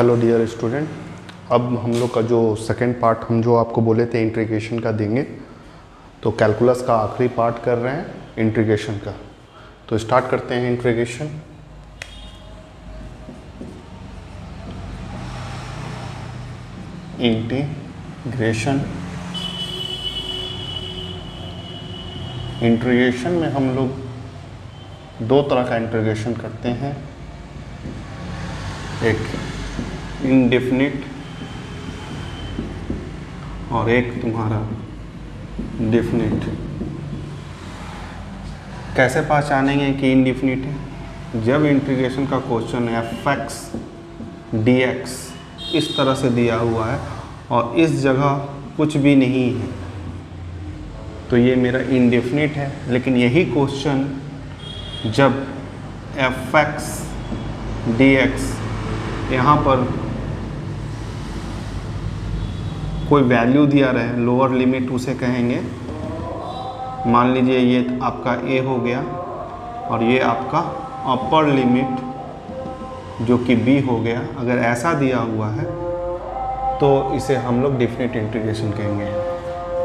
Hello dear student, अब हम लोग का जो सेकंड पार्ट हम जो आपको बोले थे इंटीग्रेशन का देंगे, तो कैलकुलस का आखिरी पार्ट कर रहे हैं इंटीग्रेशन का। तो स्टार्ट करते हैं इंटीग्रेशन। इंटीग्रेशन में हम लोग दो तरह का इंटीग्रेशन करते हैं, एक इनडेफिनिट और एक तुम्हारा डेफिनिट। कैसे पहचानेंगे कि इनडेफिनिट है? जब इंटीग्रेशन का क्वेश्चन है f(x) dx इस तरह से दिया हुआ है और इस जगह कुछ भी नहीं है, तो ये मेरा इनडेफिनिट है। लेकिन यही क्वेश्चन जब f(x) dx यहाँ पर कोई वैल्यू दिया रहे, लोअर लिमिट उसे कहेंगे। मान लीजिए ये आपका a हो गया और ये आपका अपर लिमिट जो कि b हो गया। अगर ऐसा दिया हुआ है तो इसे हम लोग डेफिनेट इंटीग्रेशन कहेंगे।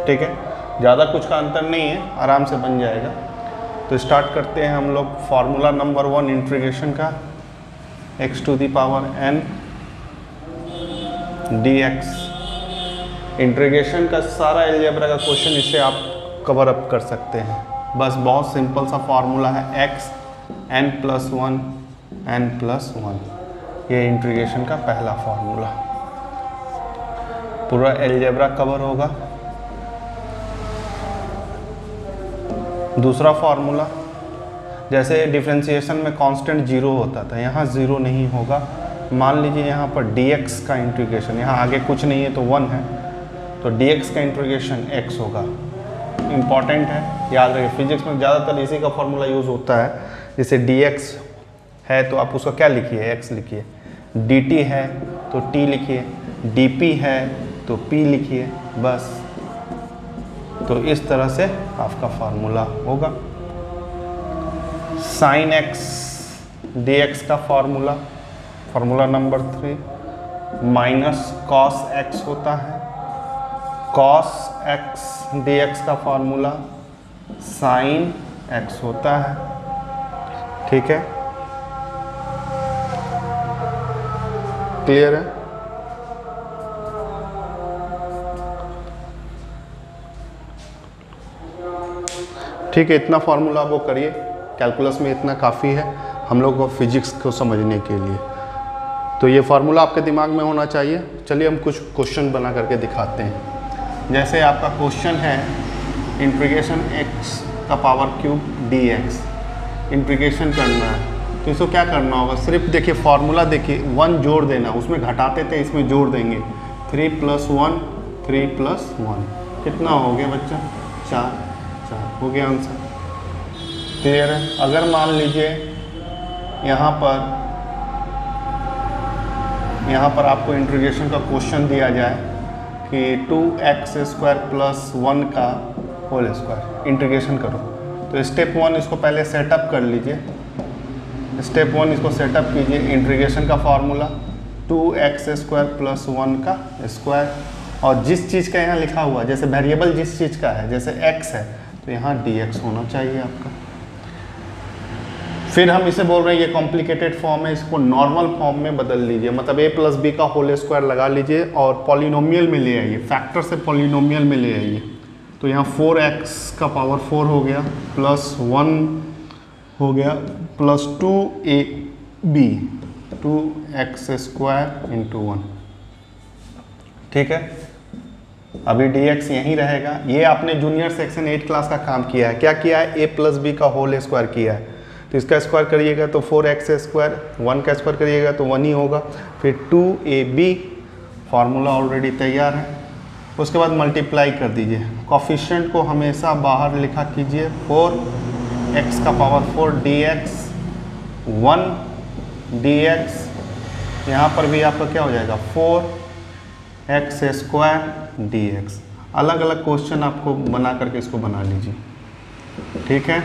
ठीक है, ज़्यादा कुछ का अंतर नहीं है, आराम से बन जाएगा। तो स्टार्ट करते हैं हम लोग फार्मूला नंबर 1 इंटीग्रेशन का, x⁴n dx। इंटीग्रेशन का सारा अलजेब्रा का क्वेश्चन इससे आप कवर अप कर सकते हैं। बस बहुत सिंपल सा फार्मूला है, x n+1 n+1। ये इंटीग्रेशन का पहला फार्मूला, पूरा अलजेब्रा कवर होगा। दूसरा फार्मूला, जैसे डिफरेंशिएशन में कांस्टेंट 0 होता था, यहाँ 0 नहीं होगा। मान लीजिए यहाँ पर dx का इंटीग्रेशन, यहाँ आगे कुछ नहीं है तो 1 है, तो dx का इंटीग्रेशन x होगा। इम्पॉर्टेंट है, याद रखिए। फिजिक्स में ज़्यादातर इसी का फॉर्मूला यूज़ होता है। जैसे dx है तो आप उसका क्या लिखिए, x लिखिए। dt है तो t लिखिए, dp है तो p लिखिए, बस। तो इस तरह से आपका फार्मूला होगा। sin x dx का formula number 3 minus cos x होता है। cos x dx का फार्मूला sin x होता है। ठीक है, क्लियर है? ठीक है, इतना फार्मूला वो करिए, कैलकुलस में इतना काफ़ी है हम लोग को फिजिक्स को समझने के लिए। तो ये फार्मूला आपके दिमाग में होना चाहिए। चलिए हम कुछ क्वेश्चन बना करके दिखाते हैं। जैसे आपका क्वेश्चन है इंटीग्रेशन x⁴ dx, इंटीग्रेशन करना है, तो इसको क्या करना होगा? सिर्फ देखिए फार्मूला देखिए, 1 जोड़ देना, उसमें घटाते थे इसमें जोड़ देंगे। 3 + 1 3 + 1 कितना हो गया बच्चा? 4 हो गया आंसर। क्लियर है? अगर मान लीजिए यहाँ पर आपको इंटीग्रेशन का क्वेश्चन दिया जाए कि 2x² + 1 का होल स्क्वायर इंटीग्रेशन करो, तो स्टेप 1 इसको पहले सेटअप कर लीजिए। स्टेप 1 इसको सेटअप कीजिए। इंटीग्रेशन का फार्मूला 2x² + 1 का स्क्वायर, और जिस चीज़ का यहाँ लिखा हुआ, जैसे वेरिएबल जिस चीज़ का है, जैसे x है तो यहाँ dx होना चाहिए आपका। फिर हम इसे बोल रहे हैं ये कॉम्प्लिकेटेड फॉर्म है, इसको नॉर्मल फॉर्म में बदल लीजिए। मतलब a + b का होल स्क्वायर लगा लीजिए और पॉलिनोमियल में ले आइए, फैक्टर से पॉलिनोमियल में ले आइए। तो यहाँ 4x⁴ हो गया, +1 हो गया, +2ab 2x² × 1। ठीक है, अभी dx यहीं रहेगा। ये आपने जूनियर सेक्शन 8 क्लास का काम किया है। क्या किया है? a + b का होल स्क्वायर किया है, तो इसका स्क्वायर करिएगा तो 4x², 1 का स्क्वायर करिएगा तो 1 ही होगा। फिर 2ab, फार्मूला ऑलरेडी तैयार है। उसके बाद मल्टीप्लाई कर दीजिए। कोफिशिएंट को हमेशा बाहर लिखा कीजिए। 4x⁴ dx 1 dx, यहाँ पर भी आपका क्या हो जाएगा? 4x² dx। अलग अलग क्वेश्चन आपको बना करके इसको बना लीजिए। ठीक है,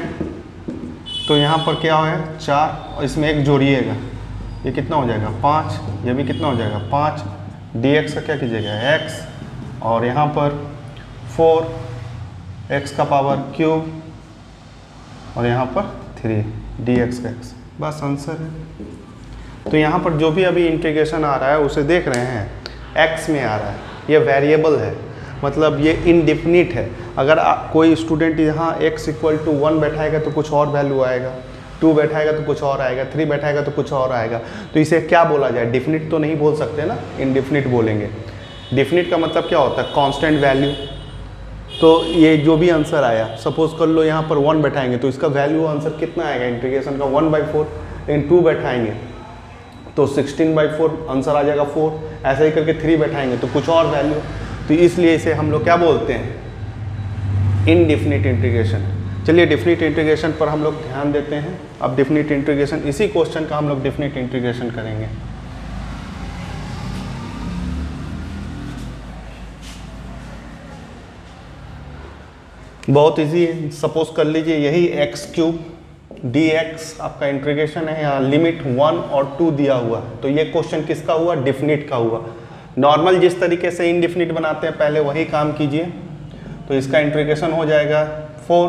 तो यहाँ पर क्या है 4 और इसमें 1 जोड़िएगा ये कितना हो जाएगा 5, ये भी कितना हो जाएगा 5, dx का क्या कीजिएगा x, और यहाँ पर 4 x का पावर क्यूब, और यहाँ पर 3 dx का x, बस आंसर है। तो यहाँ पर जो भी अभी इंटीग्रेशन आ रहा है उसे देख रहे हैं x में आ रहा है, ये वेरिएबल है, मतलब ये इनडिफिनिट है। अगर कोई स्टूडेंट यहाँ x इक्वल टू 1 बैठाएगा तो कुछ और वैल्यू आएगा, 2 बैठाएगा तो कुछ और आएगा, 3 बैठाएगा तो कुछ और आएगा। तो इसे क्या बोला जाए, डिफिनिट तो नहीं बोल सकते ना, इनडिफिनिट बोलेंगे। डिफिनिट का मतलब क्या होता है, कांस्टेंट वैल्यू। तो ये जो भी आंसर आया, सपोज कर लो यहाँ पर 1 बैठाएंगे तो इसका वैल्यू आंसर कितना आएगा इंटीग्रेशन का 1/4, लेकिन 2 बैठाएंगे तो 16/4 आंसर आ जाएगा 4, ऐसा ही करके 3 बैठाएंगे तो कुछ और वैल्यू। तो इसलिए इसे हम लोग क्या बोलते हैं, इनडिफिनिट इंटीग्रेशन। चलिए डिफिनिट इंटीग्रेशन पर हम लोग ध्यान देते हैं। अब डिफिनिट इंटीग्रेशन, इसी क्वेश्चन का हम लोग डिफिनिट इंटीग्रेशन करेंगे। बहुत इजी है। सपोज कर लीजिए यही x³ dx आपका इंटीग्रेशन है, यहाँ लिमिट 1 और 2 दिया हुआ है। तो ये क्वेश्चन किसका हुआ, डिफिनिट का हुआ। नॉर्मल जिस तरीके से इनडिफिनिट बनाते हैं पहले वही काम कीजिए। तो इसका इंटीग्रेशन हो जाएगा 4,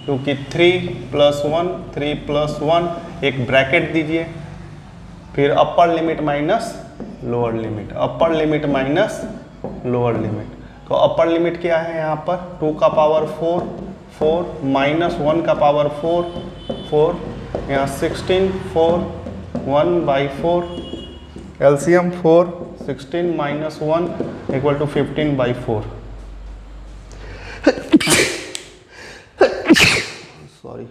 क्योंकि 3 + 1, 3 + 1, एक ब्रैकेट दीजिए, फिर अपर limit minus lower limit, upper limit minus lower limit. तो अपर लिमिट क्या है यहाँ पर 2 का पावर 4, 4 माइनस 1 का पावर 4, 4, यहाँ 16, 4, 1/4, LCM 4, 16 minus 1 equal to 15/4। Sorry,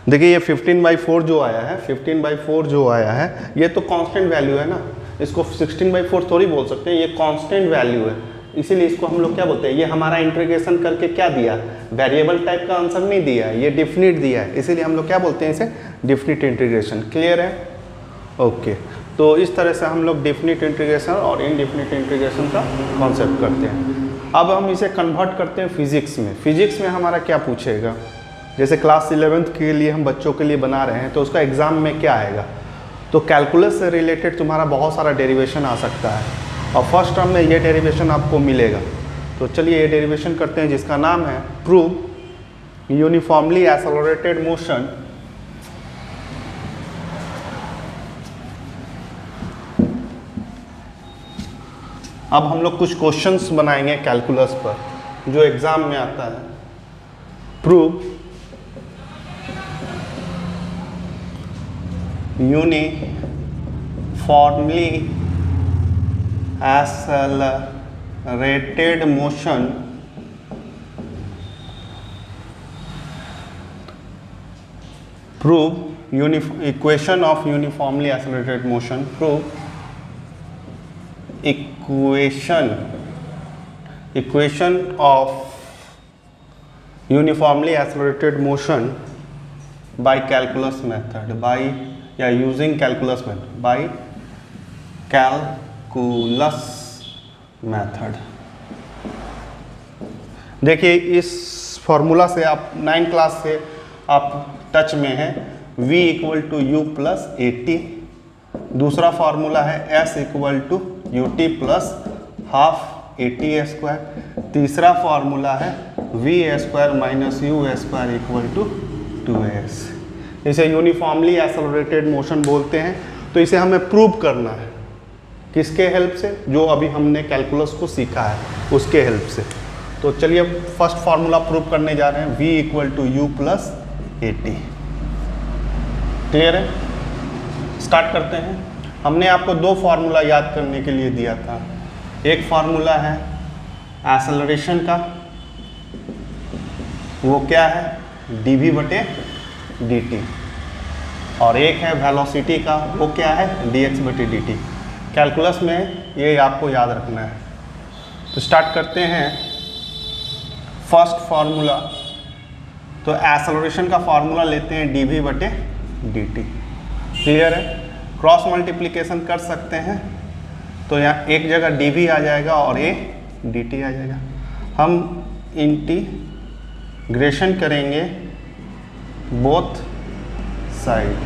देखिए ये 15/4 जो आया है, 15/4 जो आया है ये तो कांस्टेंट वैल्यू है ना, इसको 16/4 थोड़ी बोल सकते हैं, ये कांस्टेंट वैल्यू है। इसीलिए इसको हम लोग क्या बोलते हैं, ये हमारा इंटीग्रेशन करके क्या दिया, वेरिएबल टाइप का आंसर नहीं दिया है, ये डिफिनिट दिया है, इसीलिए हम लोग क्या बोलते हैं इसे, डिफिनिट इंटीग्रेशन। क्लियर है? ओके। तो इस तरह से हम लोग डिफिनिट इंटीग्रेशन और इनडिफिनिट इंटीग्रेशन का कॉन्सेप्ट करते हैं। अब हम इसे कन्वर्ट करते हैं फिजिक्स में। फिजिक्स में हमारा क्या पूछेगा, जैसे क्लास 11th के लिए हम बच्चों के लिए बना रहे हैं तो उसका एग्ज़ाम में क्या आएगा, तो कैलकुलस से रिलेटेड तुम्हारा बहुत सारा डेरिवेशन आ सकता है और फर्स्ट टर्म में ये डेरिवेशन आपको मिलेगा। तो चलिए ये डेरिवेशन करते हैं जिसका नाम है प्रूव यूनिफॉर्मली एक्सेलरेटेड मोशन अब हम लोग कुछ क्वेश्चंस बनाएंगे कैलकुलस पर जो एग्जाम में आता है। Prove uniformly accelerated motion prove equation of uniformly accelerated motion, prove equation of uniformly accelerated motion by calculus method, by या using calculus method, by calculus method। देखिए इस फॉर्मूला से आप 9 क्लास से आप टच में हैं, v = u + at। दूसरा फार्मूला है s = ut + ½ at²। तीसरा फार्मूला है v² - u² = 2as। इसे यूनिफॉर्मली एक्सेलरेटेड मोशन बोलते हैं। तो इसे हमें प्रूव करना है, किसके हेल्प से, जो अभी हमने कैलकुलस को सीखा है उसके हेल्प से। तो चलिए फर्स्ट फार्मूला प्रूव करने जा रहे हैं, v = u + at। क्लियर है? स्टार्ट करते हैं। हमने आपको 2 फार्मूला याद करने के लिए दिया था। एक फार्मूला है एक्सेलरेशन का, वो क्या है dv/dt, और एक है वेलोसिटी का, वो क्या है dx/dt। कैलकुलस में ये आपको याद रखना है। तो स्टार्ट करते हैं फर्स्ट फार्मूला। तो एक्सेलरेशन का फार्मूला लेते हैं dv/dt। क्लियर है? क्रॉस मल्टीप्लिकेशन कर सकते हैं, तो यहाँ एक जगह dv आ जाएगा और ये dt आ जाएगा। हम इंटीग्रेशन करेंगे बोथ साइड।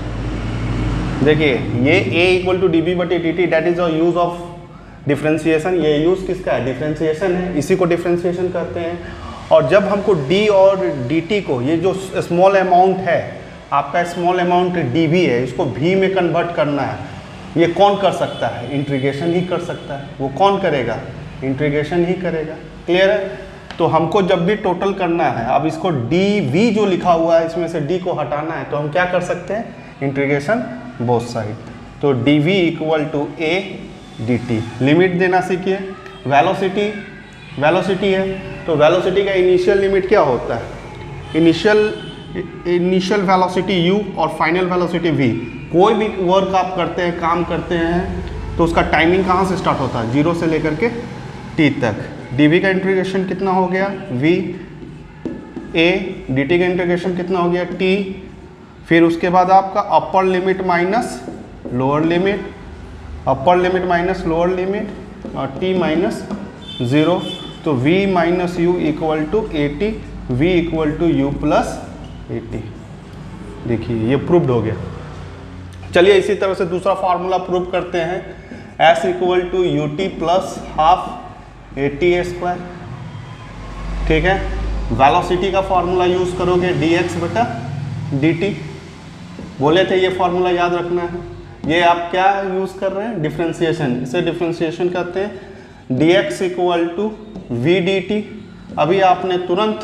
देखिए ये a equal to D B बटे D T, that is a use of differentiation. ये यूज किसका है? डिफ्रेंसिएशन है, इसी को डिफ्रेंसिएशन करते हैं। और जब हमको d और dt को, ये जो स्मॉल अमाउंट है आपका, स्मॉल अमाउंट dv है, इसको v में कन्वर्ट करना है, ये कौन कर सकता है? इंटीग्रेशन ही कर सकता है। वो कौन करेगा? इंटीग्रेशन ही करेगा। क्लियर है? तो हमको जब भी टोटल करना है, अब इसको dv जो लिखा हुआ है इसमें से d को हटाना है, तो हम क्या कर सकते हैं? Integration both side. तो dv equal to a dt। Limit देना सीखिए। वेलोसिटी है, तो वेलोसिटी का इनिशियल लिमिट क्या होता है? इनिशियल वेलोसिटी u और फाइनल वेलोसिटी v। कोई भी वर्क आप करते हैं, काम करते हैं, तो उसका टाइमिंग कहाँ से स्टार्ट होता है? 0 से लेकर के t तक। dv का इंटीग्रेशन कितना हो गया? v a, dt का इंटीग्रेशन कितना हो गया? t। फिर उसके बाद आपका upper limit minus lower limit, upper limit minus lower limit, और t माइनस 0। तो v minus u equal to a t, v equal to u plus a t. देखिए ये प्रूव्ड हो गया। चलिए इसी तरह से दूसरा फार्मूला प्रूव करते हैं। s equal to u t plus half a t square. ठीक है, वेलोसिटी का फार्मूला यूज करोगे dx बटा dt। बोले थे ये फार्मूला याद रखना है। ये आप क्या यूज कर रहे हैं? डिफरेंशिएशन। इसे डिफरेंशिएशन कहते हैं। dx equal to v d t. अभी आपने तुरंत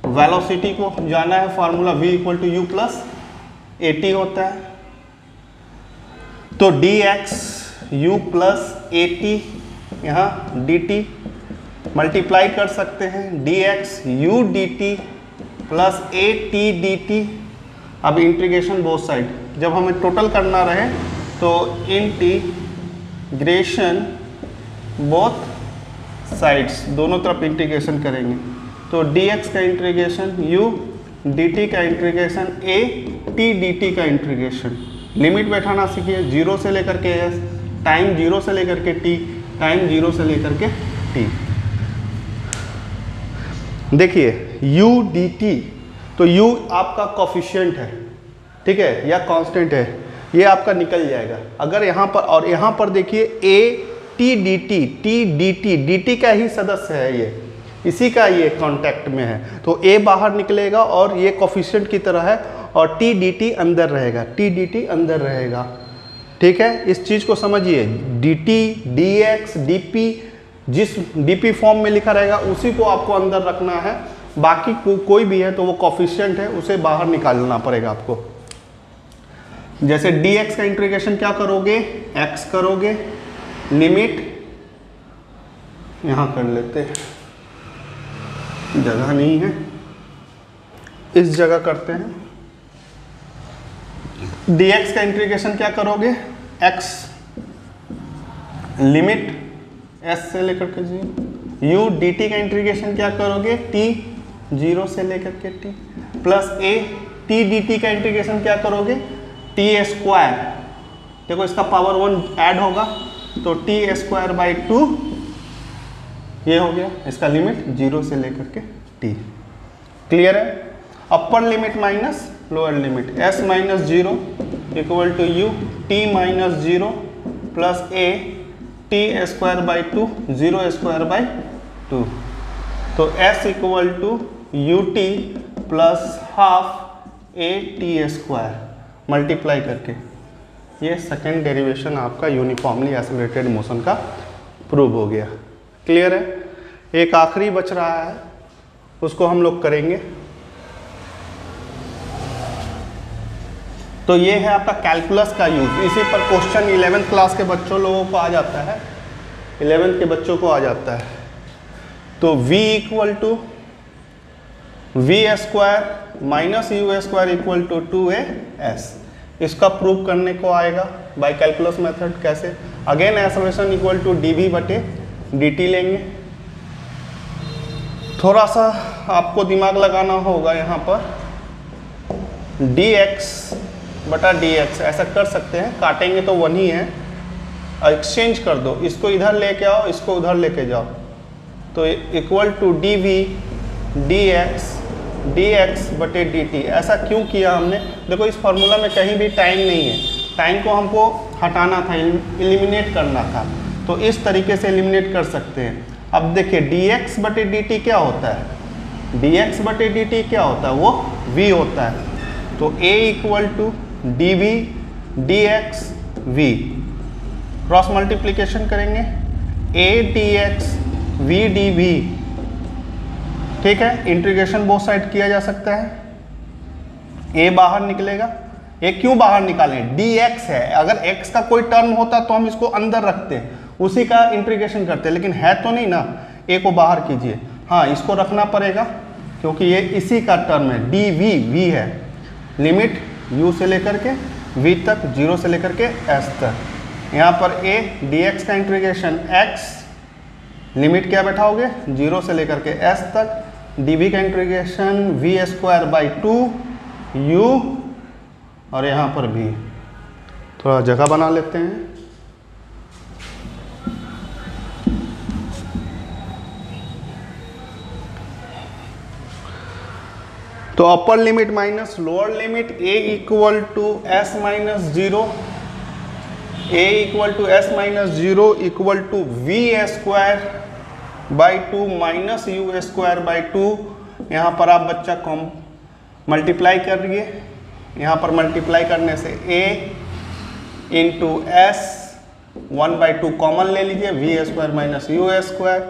वेलोसिटी को जाना है, formula v equal to u plus a t होता है। तो dx u plus a t, यहाँ dt मल्टीप्लाई कर सकते हैं, dx u dt plus a t d t. अब इंटीग्रेशन बोथ साइड, जब हमें टोटल करना रहे तो इंटीग्रेशन बोथ साइड्स, दोनों तरफ इंटीग्रेशन करेंगे। तो dx का इंटीग्रेशन, u dt का इंटीग्रेशन, a t dt का इंटीग्रेशन। लिमिट बैठाना सीखिए, 0 से लेकर के s, टाइम 0 से लेकर के t, टाइम 0 से लेकर के t। देखिए u dt, तो u आपका कोफिशिएंट है, ठीक है, या कांस्टेंट है, ये आपका निकल जाएगा। अगर यहाँ पर और यहाँ पर देखिए a t dt, t dt, dt का ही सदस्य है, ये इसी का ये कांटेक्ट में है, तो a बाहर निकलेगा और ये कोफिशिएंट की तरह है, और t dt अंदर रहेगा, t dt अंदर रहेगा। ठीक है, इस चीज़ को समझिए। dt dx dp, जिस dp फॉर्म में लिखा रहेगा उसी को आपको अंदर रखना है। बाकी कोई भी है तो वो कोफिशिएंट है, उसे बाहर निकालना पड़ेगा आपको। जैसे dx का इंटीग्रेशन क्या करोगे? x करोगे, लिमिट यहाँ कर लेते हैं, जगह नहीं है, इस जगह करते हैं। dx का इंटीग्रेशन क्या करोगे? x, लिमिट s से लेकर के 0। u dt का इंटीग्रेशन क्या करोगे? t, 0 से लेकर के t, plus a t dt का इंटीग्रेशन क्या करोगे? t स्क्वायर, देखो इसका पावर 1 ऐड होगा, तो t स्क्वायर बाई 2, ये हो गया इसका लिमिट 0 से लेकर के t। क्लियर है? Upper limit minus lower limit, s minus 0 equal to u t minus 0 plus a t square by 2, 0 square by 2। तो s equal to u t plus half a t square multiply करके, ये second derivation आपका uniformly accelerated motion का prove हो गया। Clear है? एक आखिरी बच रहा है, उसको हम लोग करेंगे। तो ये है आपका कैलकुलस का यूज। इसी पर क्वेश्चन 11th क्लास के बच्चों लोगों को आ जाता है, 11th के बच्चों को आ जाता है। तो v equal to v square minus u square equal to 2as, इसका प्रूव करने को आएगा बाय कैलकुलस मेथड। कैसे? Again acceleration equal to dv बटे dt लेंगे। थोड़ा सा आपको दिमाग लगाना होगा यहाँ पर, dx बटा dx ऐसा कर सकते हैं, काटेंगे तो 1 ही है, एक्सचेंज कर दो, इसको इधर लेके आओ, इसको उधर लेके जाओ, तो इक्वल टू dv dx बटे dt। ऐसा क्यों किया हमने? देखो इस फॉर्मूला में कहीं भी टाइम नहीं है, टाइम को हमको हटाना था, एलिमिनेट करना था, तो इस तरीके से एलिमिनेट कर सकते हैं। अब देखिए dx बटे dt क्या होता है, dx बटे dt क्या होता है, वो v होता है। तो a equal to dv dx v, cross multiplication करेंगे, a dx v dv, ठीक है। इंटीग्रेशन बोथ साइड किया जा सकता है, a बाहर निकलेगा, a क्यों बाहर निकालें, dx है, अगर x का कोई टर्म होता तो हम इसको अंदर रखते, उसी का इंटीग्रेशन करते, लेकिन है तो नहीं ना, a को बाहर कीजिए। हाँ, इसको रखना पड़ेगा क्योंकि ये इसी का टर्म है, dv v है, लिमिट u से लेकर के v तक, 0 से लेकर के s तक। यहाँ पर a dx का इंटीग्रेशन x, लिमिट क्या बैठाओगे, 0 से लेकर के s तक, dv का integration v square by 2 u, और यहाँ पर भी थोड़ा जगह बना लेते हैं। तो upper limit minus lower limit, a equal to s minus 0, a equal to s minus 0 equal to v square by 2 minus u square by 2। यहाँ पर आप बच्चा कॉम मल्टीप्लाई कर रहिए, यहाँ पर मल्टीप्लाई करने से a इंटू s 1/2 कॉमन ले लीजिए, v square minus u square,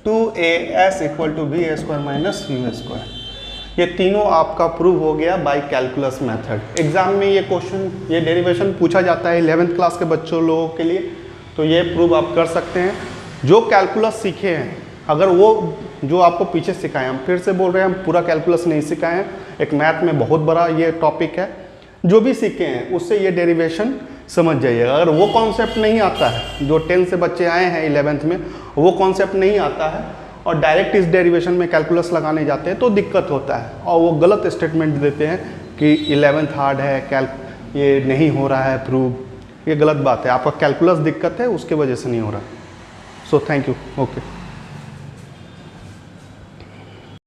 2as equal to v square minus u square. ये तीनों आपका प्रूव हो गया बाय कैलकुलस मेथड। एग्जाम में ये क्वेश्चन, ये डेरिवेशन पूछा जाता है 11th क्लास के बच्चों लोगों के लिए, तो ये प्रूव आप कर सकते हैं। जो कैलकुलस सीखे हैं, अगर वो जो आपको पीछे सिखाए, हम फिर से बोल रहे हैं, हम पूरा कैलकुलस नहीं सिखाए हैं, एक मैथ में बहुत बड़ा ये टॉपिक है, जो भी सीखे हैं उससे ये डेरिवेशन समझ जाइएगा। अगर वो कॉन्सेप्ट नहीं आता है, जो 10 से बच्चे आए हैं 11th में, वो कॉन्सेप्ट नहीं आता है और डायरेक्ट इस डेरिवेशन में कैलकुलस लगाने जाते हैं तो दिक्कत होता है, और वो गलत स्टेटमेंट देते हैं कि 11th हार्ड है, ये नहीं हो रहा है प्रूव, ये गलत बात है। आपका कैलकुलस दिक्कत है, उसके वजह से नहीं हो रहा। So thank you, okay.